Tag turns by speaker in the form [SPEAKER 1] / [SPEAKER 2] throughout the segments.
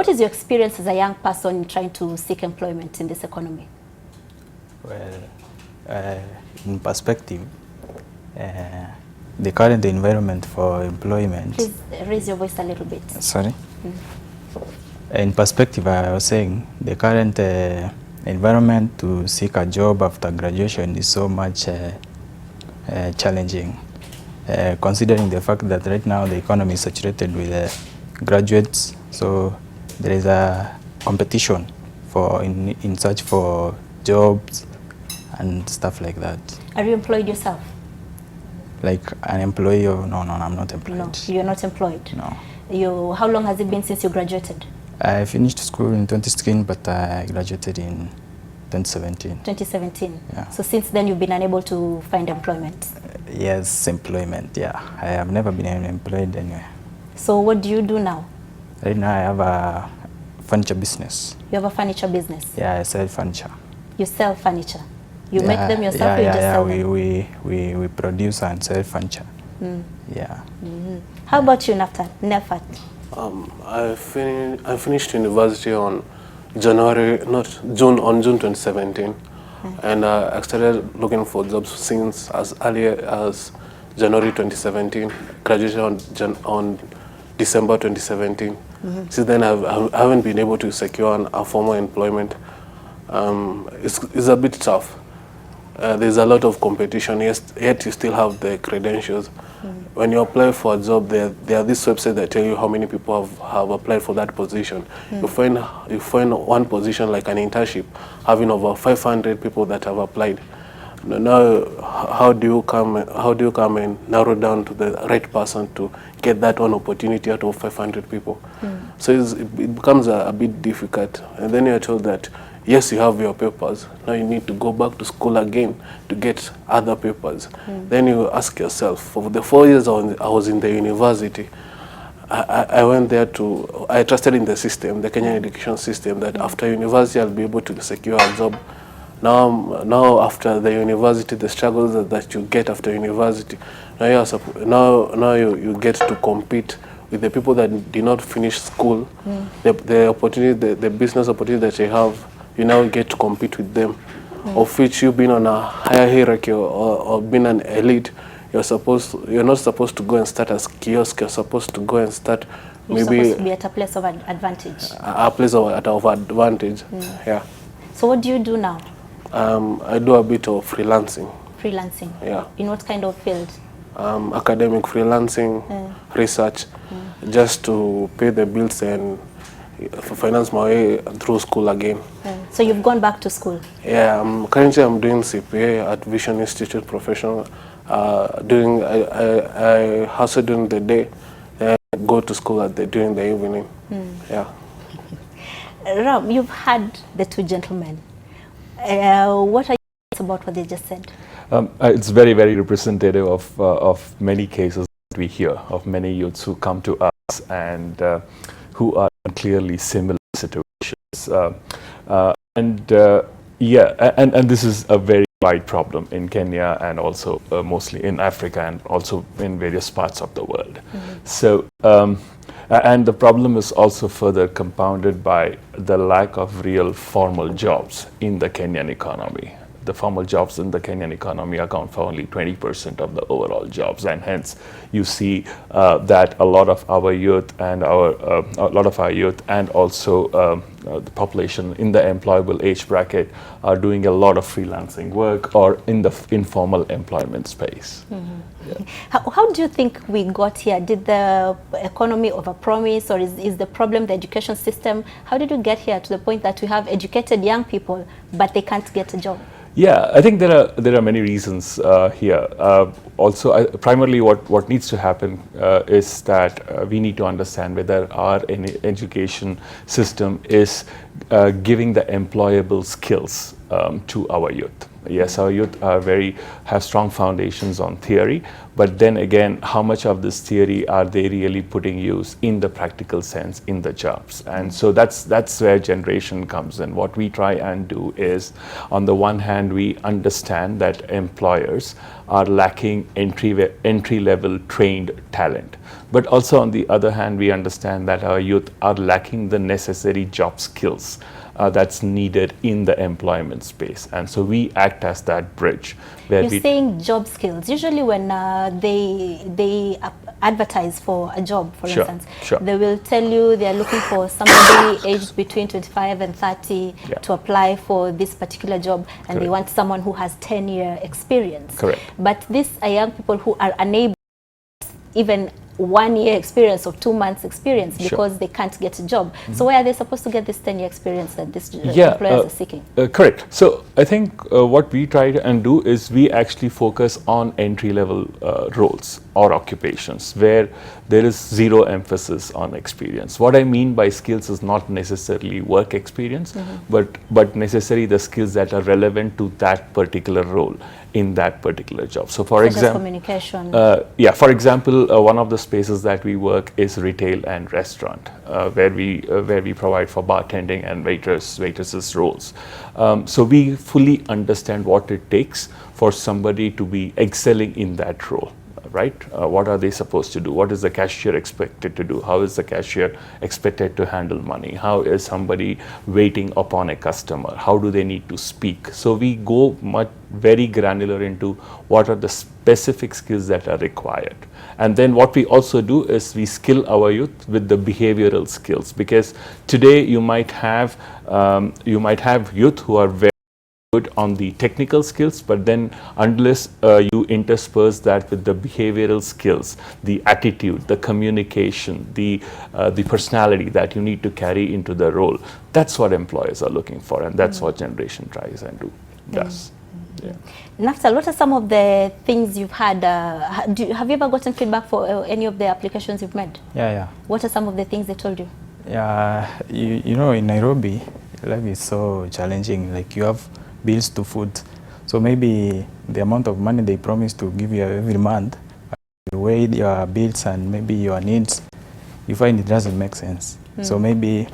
[SPEAKER 1] What is your experience as a young person trying to seek employment in this economy?
[SPEAKER 2] Well, in perspective, the current environment for employment...
[SPEAKER 1] Please raise your voice a little bit.
[SPEAKER 2] Sorry? In perspective, I was saying the current environment to seek a job after graduation is so much challenging, considering the fact that right now the economy is saturated with graduates, so there is a competition for in search for jobs and stuff like that.
[SPEAKER 1] Are you employed yourself?
[SPEAKER 2] Like an employee? Or no, I'm not employed.
[SPEAKER 1] No, you're not employed.
[SPEAKER 2] No.
[SPEAKER 1] How long has it been since you graduated?
[SPEAKER 2] I finished school in 2016, but I graduated in 2017.
[SPEAKER 1] 2017.
[SPEAKER 2] Yeah.
[SPEAKER 1] So since then you've been unable to find employment?
[SPEAKER 2] Yes, employment. Yeah, I have never been employed anywhere.
[SPEAKER 1] So what do you do now?
[SPEAKER 2] Right now I have a furniture business.
[SPEAKER 1] You have a furniture business?
[SPEAKER 2] Yeah, I sell furniture.
[SPEAKER 1] You sell furniture? You make them yourself or you just sell them?
[SPEAKER 2] We produce and sell furniture. Yeah.
[SPEAKER 1] How about you, Nefat?
[SPEAKER 3] I finished university on June 2017, and I started looking for jobs since as early as January 2017, graduated on December 2017. Since then, I haven't been able to secure a formal employment. It's a bit tough. There's a lot of competition, yet you still have the credentials. When you apply for a job, there are these websites that tell you how many people have applied for that position. You find one position like an internship having over 500 people that have applied. Now, how do you come and narrow down to the right person to get that one opportunity out of 500 people? So it becomes a bit difficult. And then you're told that, yes, you have your papers. Now you need to go back to school again to get other papers. Then you ask yourself, for the 4 years I was in the university, I went there I trusted in the system, the Kenyan education system, that after university I'll be able to secure a job. Now after the university, the struggles that you get after university, now you get to compete with the people that did not finish school. The opportunity, the business opportunity that you have, you now get to compete with them, of which you've been on a higher hierarchy or been an elite. You're not supposed to go and start as kiosk. You're supposed to go and start
[SPEAKER 1] You're supposed to be at a place of advantage.
[SPEAKER 3] A place of advantage. Yeah.
[SPEAKER 1] So what do you do now?
[SPEAKER 3] I do a bit of freelancing.
[SPEAKER 1] Freelancing?
[SPEAKER 3] Yeah.
[SPEAKER 1] In what kind of field?
[SPEAKER 3] Academic freelancing, research, just to pay the bills and finance my way through school again.
[SPEAKER 1] So you've gone back to school? Yeah,
[SPEAKER 3] currently I'm doing CPA at Vision Institute Professional. I hustle during the day, then I go to school during the evening. Yeah.
[SPEAKER 1] Ram, you've had the two gentlemen. What are your thoughts about what they just said?
[SPEAKER 4] It's very, very representative of many cases that we hear, of many youths who come to us and who are in clearly similar situations. And this is a very wide problem in Kenya and also mostly in Africa and also in various parts of the world. So, and the problem is also further compounded by the lack of real formal jobs in the Kenyan economy. The formal jobs in the Kenyan economy account for only 20% of the overall jobs, and hence you see that a lot of our youth and also the population in the employable age bracket are doing a lot of freelancing work or in the informal employment space. Yeah.
[SPEAKER 1] How do you think we got here? Did the economy overpromise, or is the problem the education system? How did we get here to the point that we have educated young people but they can't get a job?
[SPEAKER 4] Yeah, I think there are many reasons here. Also, primarily what needs to happen is that we need to understand whether our education system is giving the employable skills to our youth. Yes, our youth have strong foundations on theory, but then again, how much of this theory are they really putting use in the practical sense in the jobs? And so that's where generation comes in. What we try and do is, on the one hand, we understand that employers are lacking entry-level trained talent. But also on the other hand, we understand that our youth are lacking the necessary job skills that's needed in the employment space. And so we act as that bridge. Where
[SPEAKER 1] You're saying job skills. Usually when they advertise for a job, for instance, they will tell you they're looking for somebody aged between 25 and 30 to apply for this particular job, and they want someone who has 10-year experience.
[SPEAKER 4] Correct.
[SPEAKER 1] But these are young people who are unable even 1 year experience or 2 months experience because they can't get a job. So where are they supposed to get this 10-year experience that these employers are seeking?
[SPEAKER 4] Correct. So I think what we try and do is we actually focus on entry-level roles or occupations where there is zero emphasis on experience. What I mean by skills is not necessarily work experience, but necessarily the skills that are relevant to that particular role in that particular job. So for example,
[SPEAKER 1] communication.
[SPEAKER 4] For example, one of the spaces that we work is retail and restaurant, where we provide for bartending and waitresses roles. So we fully understand what it takes for somebody to be excelling in that role. Right? What are they supposed to do? What is the cashier expected to do? How is the cashier expected to handle money? How is somebody waiting upon a customer? How do they need to speak? So we go very granular into what are the specific skills that are required. And then what we also do is we skill our youth with the behavioral skills, because today you might have youth who are very good on the technical skills, but then unless you intersperse that with the behavioral skills, the attitude, the communication, the personality that you need to carry into the role, that's what employers are looking for, and that's what generation tries and does. Yeah.
[SPEAKER 1] Naftal, what are some of the things you've had? Have you ever gotten feedback for any of the applications you've made?
[SPEAKER 2] Yeah.
[SPEAKER 1] What are some of the things they told you?
[SPEAKER 2] Yeah, you know, in Nairobi, life is so challenging. Like, you have bills to food, so maybe the amount of money they promise to give you every month, you weigh your bills and maybe your needs, you find it doesn't make sense. So maybe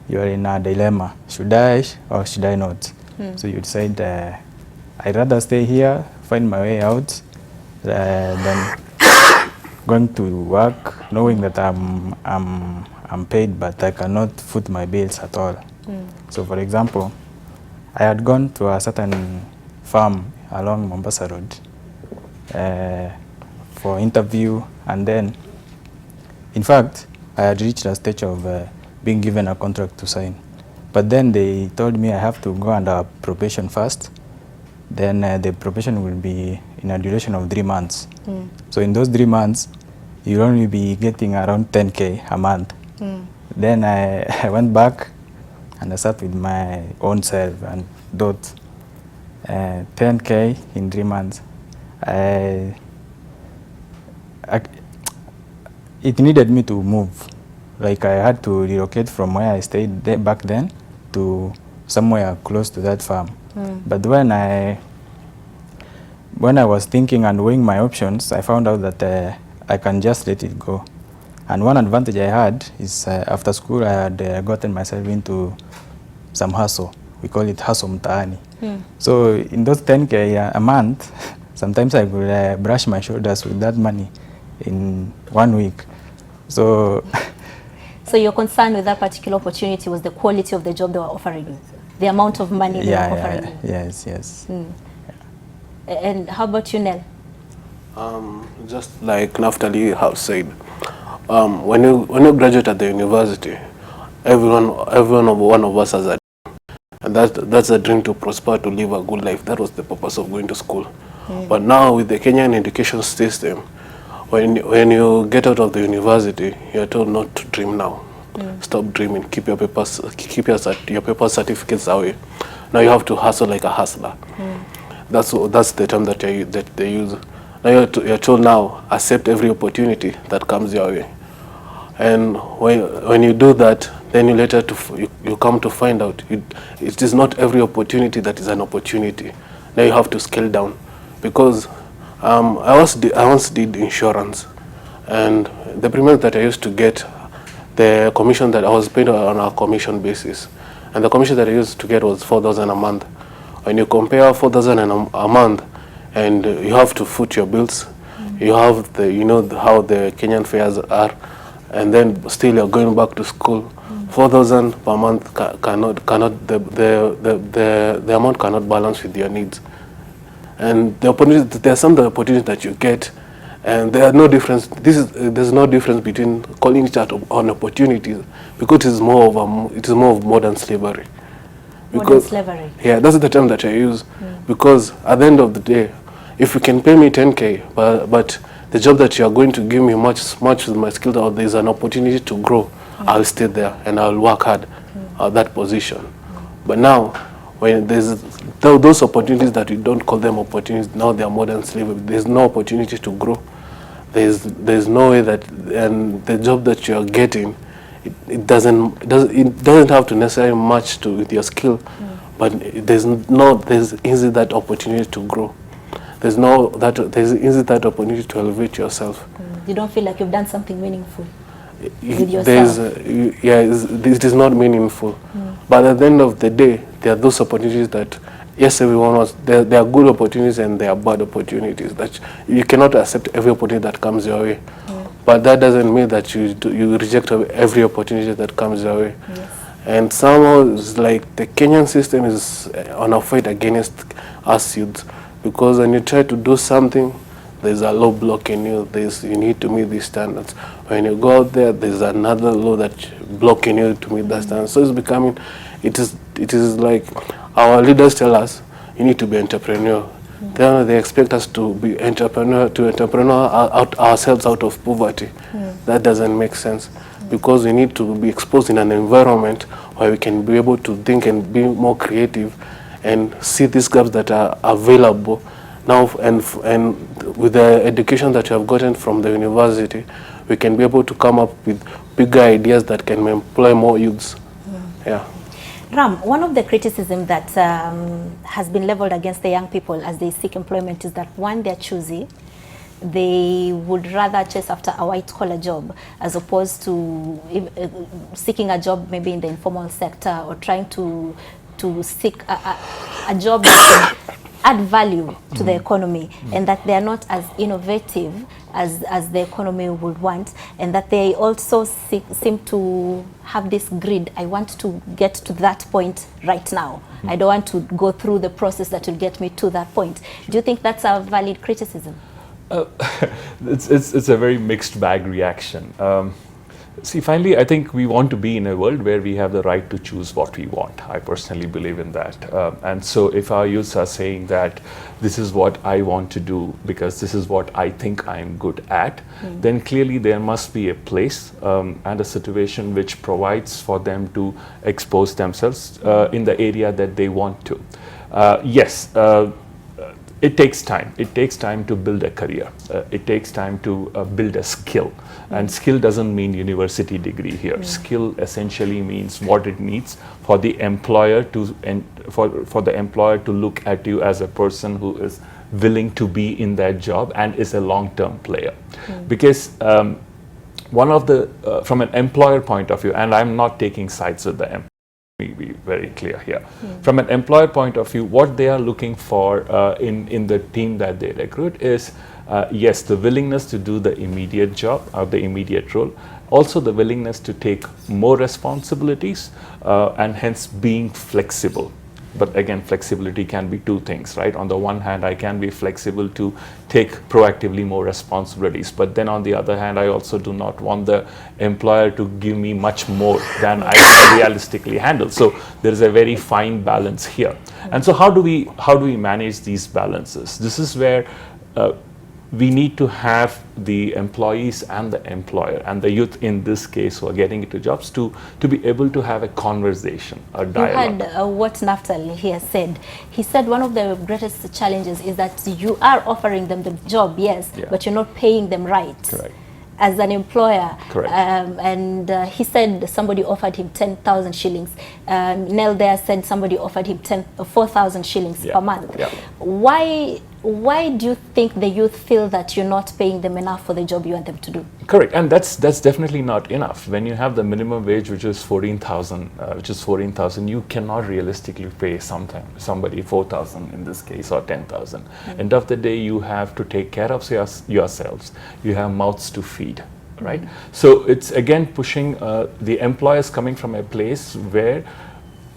[SPEAKER 2] you are in a dilemma: should I or should I not? So you decide, I'd rather stay here, find my way out, than going to work knowing that I'm paid but I cannot foot my bills at all. So for example, I had gone to a certain farm along Mombasa Road for interview, and then, in fact, I had reached a stage of being given a contract to sign. But then they told me I have to go under probation first. Then the probation will be in a duration of 3 months. So in those 3 months, you'll only be getting around 10K a month. Then I went back and I sat with my own self and thought, 10K in 3 months. It needed me to move. Like, I had to relocate from where I stayed back then to somewhere close to that farm. But when I was thinking and weighing my options, I found out that I can just let it go. And one advantage I had is after school I had gotten myself into some hustle. We call it hustle mtaani. So in those 10K a month, sometimes I could brush my shoulders with that money in 1 week. So
[SPEAKER 1] so your concern with that particular opportunity was the quality of the job they were offering you, the amount of money they were offering you.
[SPEAKER 2] Yes.
[SPEAKER 1] And how about you, Nell?
[SPEAKER 3] Just like Naftali have said, when you graduate at the university, one of us has a dream, and that's a dream to prosper, to live a good life. That was the purpose of going to school. But now with the Kenyan education system, when you get out of the university, you are told not to dream now. Stop dreaming. Keep your paper certificates away. Now you have to hustle like a hustler. That's the term that they use. Now you're told now, accept every opportunity that comes your way. And when you do that, then you come to find out it is not every opportunity that is an opportunity. Now you have to scale down, because I once did insurance, and the premium that I used to get, the commission that I was paid on a commission basis, and the commission that I used to get was 4,000 a month. When you compare 4,000 a month, and you have to foot your bills, you have the, you know, how the Kenyan fares are, and then still you're going back to school. 4,000 per month the amount cannot balance with your needs. And the opportunities, there are some of the opportunities that you get, and there are no difference. There's no difference between calling it out on opportunities, because it is more of modern slavery.
[SPEAKER 1] Modern slavery.
[SPEAKER 3] Yeah, that's the term that I use. Because at the end of the day, if you can pay me 10K, but the job that you are going to give me much with my skills, or there's an opportunity to grow, I'll stay there and I'll work hard at that position. But now, when there's those opportunities that we don't call them opportunities, now they are modern slavery. There's no opportunity to grow. There's no way that, and the job that you are getting, it doesn't have to necessarily match with your skill, but there's easy that opportunity to grow. There's easy that opportunity to elevate yourself.
[SPEAKER 1] You don't feel like you've done something meaningful with yourself.
[SPEAKER 3] It is not meaningful. But at the end of the day, there are those opportunities that, yes, everyone wants. There are good opportunities and there are bad opportunities. That you cannot accept every opportunity that comes your way. But that doesn't mean that you reject every opportunity that comes your way.
[SPEAKER 1] Yes.
[SPEAKER 3] And somehow it's like the Kenyan system is on a fight against us youths, because when you try to do something, there's a law blocking you. You need to meet these standards. When you go out there, there's another law that's blocking you to meet that standard. So it's becoming, it is like our leaders tell us, you need to be entrepreneurial. Then they expect us to be entrepreneur ourselves out of poverty. That doesn't make sense, because we need to be exposed in an environment where we can be able to think and be more creative and see these gaps that are available now. And with the education that you have gotten from the university, we can be able to come up with bigger ideas that can employ more youths. Yeah.
[SPEAKER 1] Ram, one of the criticisms that has been leveled against the young people as they seek employment is that, one, they're choosy. They would rather chase after a white-collar job as opposed to seeking a job maybe in the informal sector, or trying to seek a job that can add value to the economy, and that they are not as innovative as the economy would want, and that they also seem to have this greed. I want to get to that point right now. I don't want to go through the process that will get me to that point. Do you think that's a valid criticism?
[SPEAKER 4] It's a very mixed bag reaction. See, finally, I think we want to be in a world where we have the right to choose what we want. I personally believe in that. And so if our youths are saying that this is what I want to do because this is what I think I'm good at, then clearly there must be a place and a situation which provides for them to expose themselves in the area that they want to. Yes. It takes time. It takes time to build a career. It takes time to build a skill. And skill doesn't mean university degree here. Skill essentially means what it needs for the employer to for the employer to look at you as a person who is willing to be in that job and is a long-term player. Because one of the from an employer point of view, and I'm not taking sides with the employer. Be very clear here. From an employer point of view, what they are looking for in the team that they recruit is, yes, the willingness to do the immediate job or the immediate role, also the willingness to take more responsibilities and hence being flexible. But again, flexibility can be two things, right? On the one hand, I can be flexible to take proactively more responsibilities. But then on the other hand, I also do not want the employer to give me much more than I can realistically handle. So there is a very fine balance here. And so how do we manage these balances? This is where we need to have the employees and the employer and the youth in this case who are getting into jobs to be able to have a conversation, a dialogue.
[SPEAKER 1] You heard what Naftali here said. He said one of the greatest challenges is that you are offering them the job, yes, but you're not paying them right.
[SPEAKER 4] Correct.
[SPEAKER 1] As an employer.
[SPEAKER 4] Correct.
[SPEAKER 1] And he said somebody offered him 10,000 shillings. Nell there said somebody offered him 4,000 shillings per month. Why why do you think the youth feel that you're not paying them enough for the job you want them to do?
[SPEAKER 4] Correct, and that's definitely not enough. When you have the minimum wage, which is 14,000, you cannot realistically pay somebody 4,000 in this case, or 10,000. End of the day, you have to take care of yourselves. You have mouths to feed, right? So it's again pushing the employers coming from a place where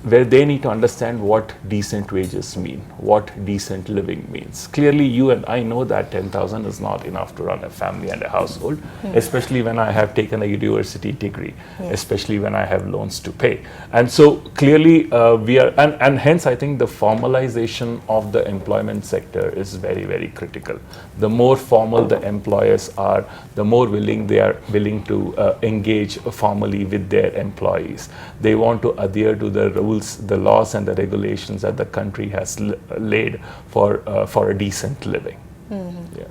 [SPEAKER 4] they need to understand what decent wages mean, what decent living means. Clearly, you and I know that 10,000 is not enough to run a family and a household, especially when I have taken a university degree, especially when I have loans to pay. And so clearly we are, and hence I think the formalization of the employment sector is very, very critical. The more formal the employers are, the more they are willing to engage formally with their employees. They want to adhere to the rules, the laws and the regulations that the country has laid for a decent living. Yeah.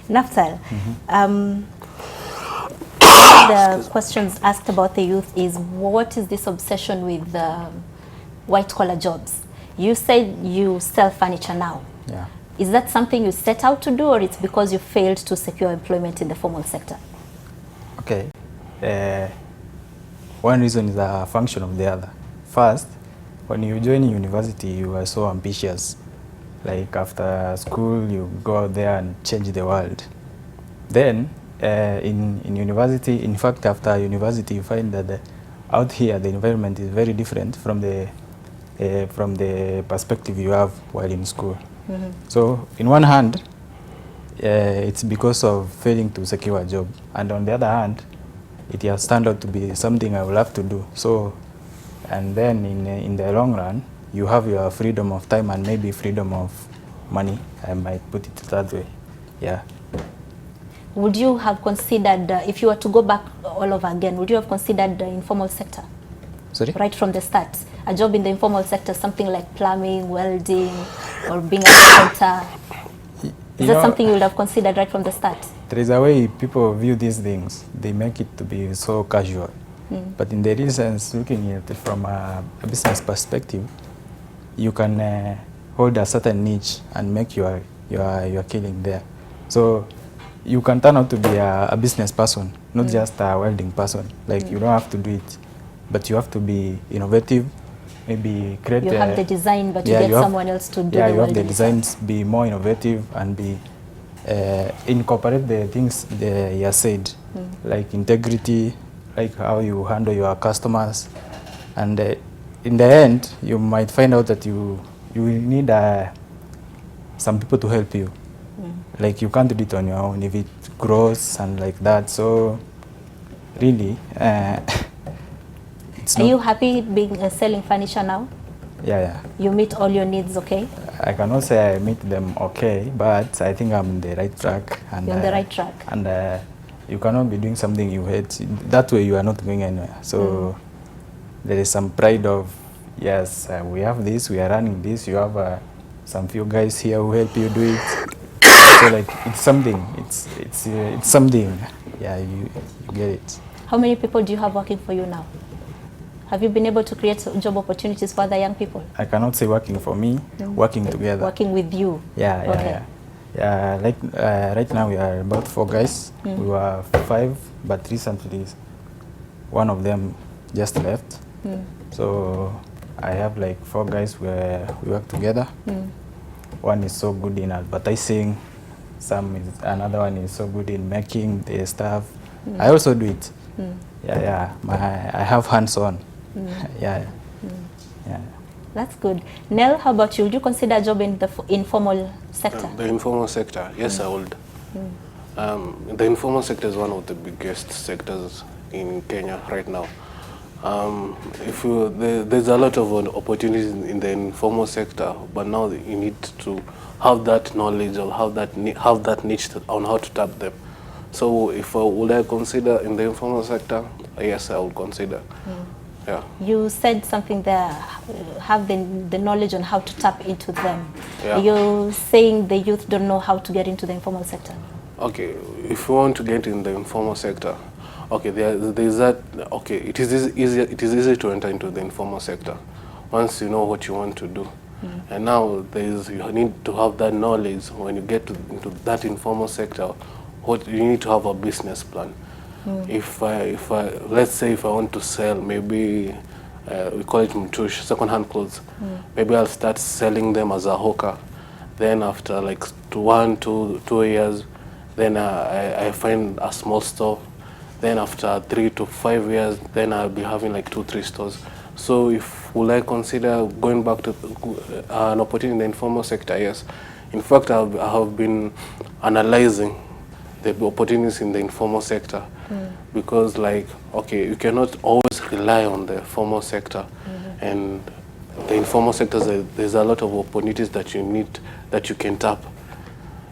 [SPEAKER 1] Naftal, the questions asked about the youth is, what is this obsession with white-collar jobs? You said you sell furniture now.
[SPEAKER 2] Yeah.
[SPEAKER 1] Is that something you set out to do, or it's because you failed to secure employment in the formal sector?
[SPEAKER 2] Okay. One reason is a function of the other. First, when you join university, you are so ambitious. Like after school, you go out there and change the world. Then, in university, in fact, after university, you find that out here, the environment is very different from the perspective you have while in school. So, in one hand, it's because of failing to secure a job. And on the other hand, it has turned out to be something I will have to do. So, and then in the long run, you have your freedom of time and maybe freedom of money. I might put it that way. Yeah.
[SPEAKER 1] Would you have considered, if you were to go back all over again, would you have considered the informal sector?
[SPEAKER 2] Sorry?
[SPEAKER 1] Right from the start? A job in the informal sector, something like plumbing, welding, or being a carpenter. Is that something you would have considered right from the start?
[SPEAKER 2] There is a way people view these things. They make it to be so casual. But in the real sense, looking at it from a business perspective, you can hold a certain niche and make your killing there. So you can turn out to be a business person, not just a welding person. Like you don't have to do it, but you have to be innovative, maybe create.
[SPEAKER 1] You have the design, but you get someone else to do the welding.
[SPEAKER 2] You have the designs, be more innovative and be incorporate the things you said, like integrity, like how you handle your customers, and in the end, you might find out that you will need some people to help you. Like you can't do it on your own if it grows and like that. So really, it's
[SPEAKER 1] Are you happy being selling furniture now?
[SPEAKER 2] Yeah.
[SPEAKER 1] You meet all your needs, okay?
[SPEAKER 2] I cannot say I meet them okay, but I think I'm on the right track. And,
[SPEAKER 1] you're on the right track.
[SPEAKER 2] And you cannot be doing something you hate. That way you are not going anywhere. So there is some pride of, yes, we have this, we are running this, you have some few guys here who help you do it. So like, it's something, it's something. Yeah, you get it.
[SPEAKER 1] How many people do you have working for you now? Have you been able to create job opportunities for other young people?
[SPEAKER 2] I cannot say working for me, working together.
[SPEAKER 1] Working with you?
[SPEAKER 2] Yeah. Like right now we are about 4 guys. We were 5, but recently one of them just left. So I have like 4 guys where we work together. One is so good in advertising. Another one is so good in making the stuff. I also do it. I have hands-on. Yeah.
[SPEAKER 3] That's good. Nell, how about you? Would you consider a job in the informal sector?
[SPEAKER 5] The informal sector, yes, I would. The informal sector is one of the biggest sectors in Kenya right now. There's a lot of opportunities in the informal sector, but now you need to have that knowledge or have that niche on how to tap them. So would I consider in the informal sector? Yes, I would consider. Yeah.
[SPEAKER 3] You said something there, have the knowledge on how to tap into them.
[SPEAKER 5] Yeah.
[SPEAKER 3] You're saying the youth don't know how to get into the informal sector.
[SPEAKER 5] Okay, if you want to get in the informal sector, okay, there's that. Okay, it is easy to enter into the informal sector once you know what you want to do.
[SPEAKER 3] And now you need to have that knowledge when you get into that informal sector. What you need to have a business plan. If I let's say if I want to sell, maybe we call it mtush, second-hand clothes. Maybe I'll start selling them as a hawker. Then after like 2 years, then I find a small store. Then after 3 to 5 years, then I'll be having like 2-3 stores. So if will I consider going back to an opportunity in the informal sector? Yes. In fact, I have been analyzing the opportunities in the informal sector because, like, okay, you cannot always rely on the formal sector, and the informal sector, there's a lot of opportunities that you can tap.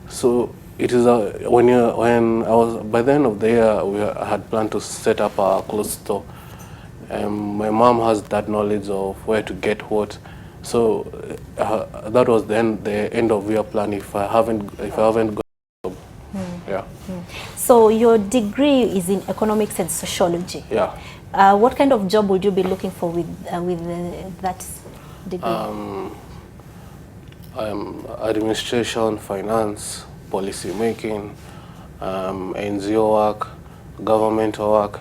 [SPEAKER 3] So it is when I was by the end of the year, we had planned to set up a clothes store. My mom has that knowledge of where to get what, so that was then the end of year plan. If I haven't got a job, yeah.
[SPEAKER 1] So your degree is in economics and sociology.
[SPEAKER 3] Yeah.
[SPEAKER 1] What kind of job would you be looking for with that degree?
[SPEAKER 3] Administration, finance, policy making, NGO work, governmental work,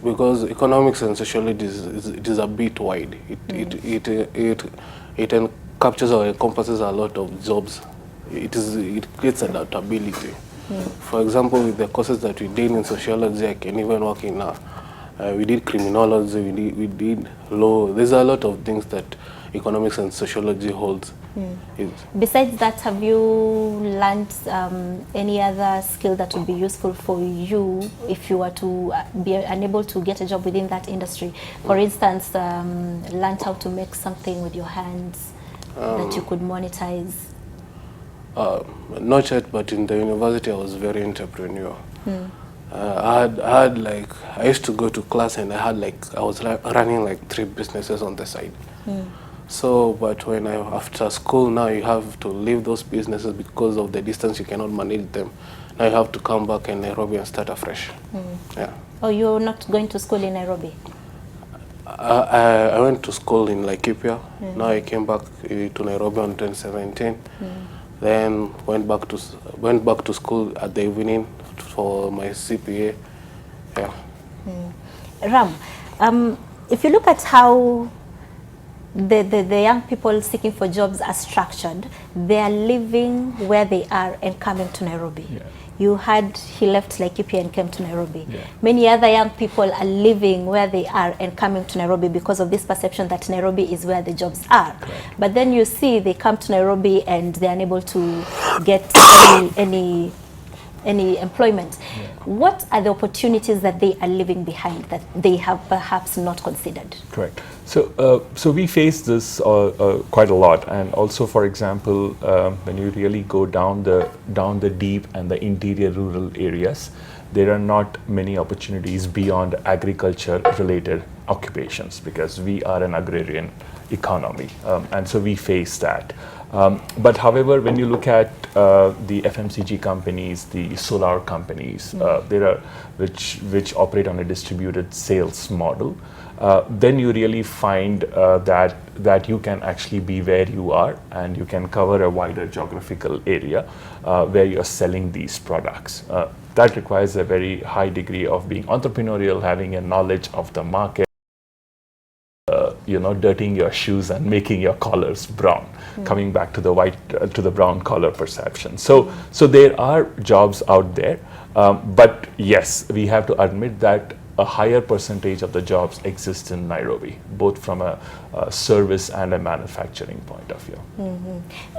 [SPEAKER 3] because economics and sociology is a bit wide. It captures or encompasses a lot of jobs. It creates adaptability. For example, with the courses that we did in sociology, I can even work in we did criminology, we did law. There's a lot of things that economics and sociology holds.
[SPEAKER 1] Besides that, have you learned any other skill that would be useful for you if you were to be unable to get a job within that industry? For instance, learned how to make something with your hands that you could monetize?
[SPEAKER 3] Not yet, but in the university I was very entrepreneurial. I used to go to class and I was running like 3 businesses on the side. So, but after school now you have to leave those businesses because of the distance, you cannot manage them. Now you have to come back in Nairobi and start afresh. Yeah.
[SPEAKER 1] Oh, you're not going to school in Nairobi?
[SPEAKER 3] I went to school in Laikipia. Now I came back to Nairobi in 2017. Then went back to school at the evening for my CPA. Yeah.
[SPEAKER 1] Ram, if you look at how the young people seeking for jobs are structured, they are living where they are and coming to Nairobi.
[SPEAKER 4] Yeah.
[SPEAKER 1] You had he left Laikipia and came to Nairobi.
[SPEAKER 4] Yeah.
[SPEAKER 1] Many other young people are living where they are and coming to Nairobi because of this perception that Nairobi is where the jobs are.
[SPEAKER 4] Correct.
[SPEAKER 1] But then you see they come to Nairobi and they're unable to get any employment.
[SPEAKER 4] Yeah.
[SPEAKER 1] What are the opportunities that they are leaving behind that they have perhaps not considered?
[SPEAKER 4] Correct. So we face this quite a lot, and also, for example, when you really go down the deep and the interior rural areas, there are not many opportunities beyond agriculture-related occupations because we are an agrarian economy, and so we face that. But however, when you look at the FMCG companies, the solar companies, there are which operate on a distributed sales model, then you really find that you can actually be where you are and you can cover a wider geographical area where you're selling these products. That requires a very high degree of being entrepreneurial, having a knowledge of the market, dirtying your shoes and making your collars brown, coming back to the to the brown collar perception. So there are jobs out there, but yes, we have to admit that a higher percentage of the jobs exist in Nairobi, both from a service and a manufacturing point of view.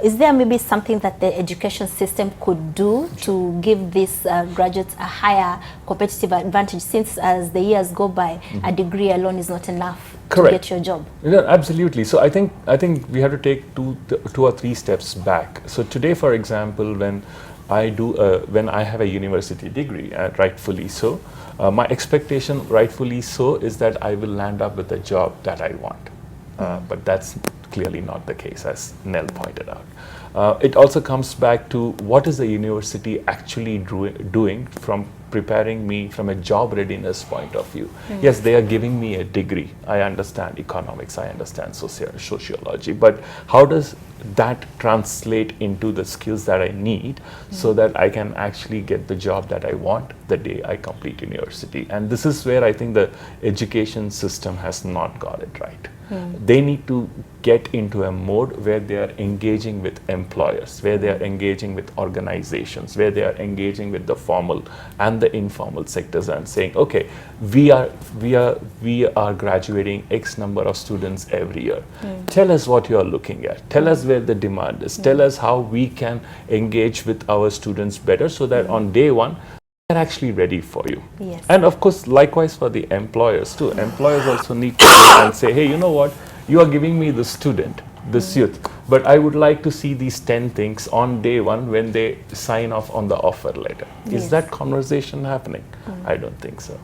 [SPEAKER 1] Is there maybe something that the education system could do to give these graduates a higher competitive advantage, since as the years go by, a degree alone is not enough to get your job?
[SPEAKER 4] Yeah, absolutely. So I think we have to take two or three steps back. So today, for example, when I have a university degree, rightfully so, my expectation, rightfully so, is that I will land up with a job that I want. But that's clearly not the case, as Nell pointed out. It also comes back to what is the university actually doing from preparing me from a job readiness point of view. Yes, they are giving me a degree. I understand economics, I understand sociology, but how does that translate into the skills that I need so that I can actually get the job that I want the day I complete university? And this is where I think the education system has not got it right. They need to get into a mode where they are engaging with employers, where they are engaging with organizations, where they are engaging with the formal and the informal sectors and saying, okay, we are graduating X number of students every year. Tell us what you are looking at. Tell us where the demand is. Tell us how we can engage with our students better so that on day one, they're actually ready for you.
[SPEAKER 1] Yes.
[SPEAKER 4] And of course, likewise for the employers too. Employers also need to look and say, hey, you know what? You are giving me the student, this youth, but I would like to see these 10 things on day one when they sign off on the offer letter.
[SPEAKER 1] Yes.
[SPEAKER 4] Is that conversation happening? I don't think so.